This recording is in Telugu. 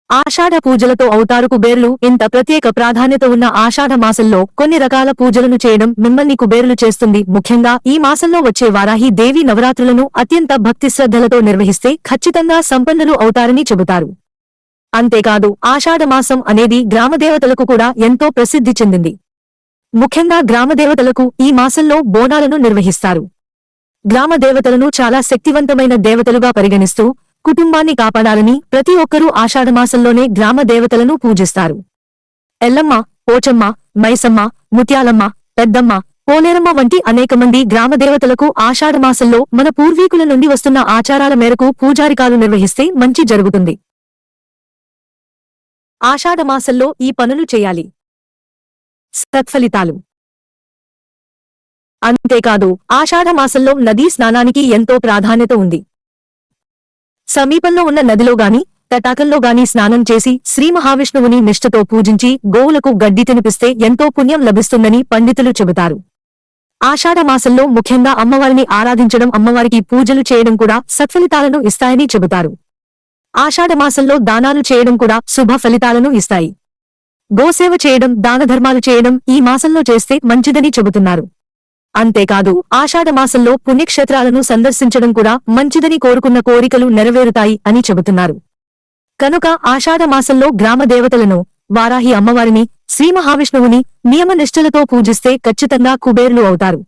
ఆషాఢ పూజలతో అవుతారు కుబేరులు. ఇంత ప్రత్యేక ప్రాధాన్యత ఉన్న ఆషాఢ మాసంలో కొన్ని రకాల పూజలను చేయడం మిమ్మల్ని కుబేరులు చేస్తుంది. ముఖ్యంగా ఈ మాసంలో వచ్చే వారాహి దేవి నవరాత్రులను అత్యంత భక్తి శ్రద్ధలతో నిర్వహిస్తే ఖచ్చితంగా సంపన్నులు అవుతారని చెబుతారు. అంతేకాదు ఆషాఢమాసం అనేది గ్రామదేవతలకు కూడా ఎంతో ప్రసిద్ధి చెందింది. ముఖ్యంగా గ్రామదేవతలకు ఈ మాసంలో బోనాలను నిర్వహిస్తారు. గ్రామదేవతలను చాలా శక్తివంతమైన దేవతలుగా పరిగణిస్తూ కుటుంబాన్ని కాపాడాలని ప్రతి ఒక్కరూ ఆషాఢమాసంలోనే గ్రామదేవతలను పూజిస్తారు. ఎల్లమ్మ, పోచమ్మ, మైసమ్మ, ముత్యాలమ్మ, పెద్దమ్మ, పోలేరమ్మ వంటి అనేక మంది గ్రామదేవతలకు ఆషాఢమాసంలో మన పూర్వీకుల నుండి వస్తున్న ఆచారాల మేరకు పూజారికాలు నిర్వహిస్తే మంచి జరుగుతుంది. ఆషాఢమాసంలో ఈ పనులు చేయాలి. సత్ఫలితాలు. అంతేకాదు ఆషాఢమాసంలో నదీ స్నానానికి ఎంతో ప్రాధాన్యత ఉంది. సమీపంలో ఉన్న నదిలో గాని తటాకంలో గాని స్నానం చేసి శ్రీ మహావిష్ణువుని నిష్ఠతో పూజించి గోవులకు గడ్డి తినిపిస్తే ఎంతో పుణ్యం లభిస్తుందని పండితులు చెబుతారు. ఆషాఢమాసంలో ముఖ్యంగా అమ్మవారిని ఆరాధించడం, అమ్మవారికి పూజలు చేయడం కూడా సత్ఫలితాలను ఇస్తాయని చెబుతారు. ఆషాఢమాసంలో దానాలు చేయడం కూడా శుభ ఫలితాలను ఇస్తాయి. గోసేవ చేయడం, దానధర్మాలు చేయడం ఈ మాసంలో చేస్తే మంచిదని చెబుతున్నారు. అంతేకాదు ఆషాఢమాసంలో పుణ్యక్షేత్రాలను సందర్శించడం కూడా మంచిదని, కోరుకున్న కోరికలు నెరవేరుతాయి అని చెబుతున్నారు. కనుక ఆషాఢమాసంలో గ్రామదేవతలను, వారాహి అమ్మవారిని, శ్రీ మహావిష్ణువుని నియమనిష్టలతో పూజిస్తే ఖచ్చితంగా కుబేరులు అవుతారు.